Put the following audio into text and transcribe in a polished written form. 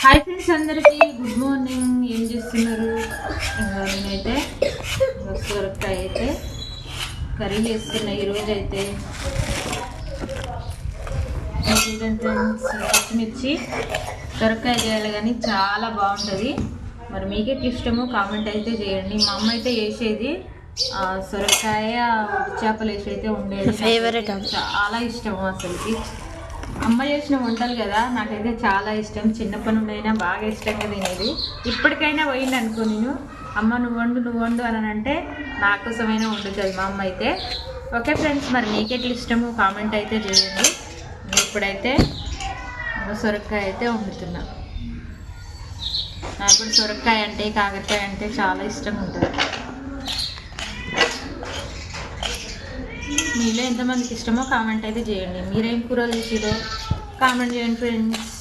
Hi friends, అందరికీ good morning. ఏం చేస్తున్నారు? నేనైతే సొరకాయ అయితే కర్రీ చేస్తున్నా ఈరోజు అయితే. ఫ్రెండ్స్, పచ్చిమిర్చి సొరకాయ చేయాలి కానీ చాలా బాగుంటుంది. మరి మీకే ఇష్టమో కామెంట్ అయితే చేయండి. మా అమ్మ అయితే వేసేది సొరకాయ చేపలు వేసి అయితే ఉండేది. ఫేవరెట్, చాలా ఇష్టము అసలుకి. అమ్మ చేసిన వంటలు కదా, నాకైతే చాలా ఇష్టం. చిన్నప్పటి నుండి అయినా బాగా ఇష్టంగా తినేది. ఇప్పటికైనా పోయింది అనుకో, నేను అమ్మ నువ్వు వండు అని అంటే నా కోసమైనా వండుతుంది మా అమ్మ అయితే. ఓకే ఫ్రెండ్స్, మరి మీకెట్లా ఇష్టము కామెంట్ అయితే చేయండి. ఇప్పుడైతే సొరకాయ అయితే వండుతున్నా. నాకు కూడా సొరకాయ అంటే కాకరకాయ అంటే చాలా ఇష్టం ఉంటుంది. మీలో ఎంతమందికి ఇష్టమో కామెంట్ అయితే చేయండి. మీరేం కూరలు చేసిరో కామెంట్ చేయండి ఫ్రెండ్స్.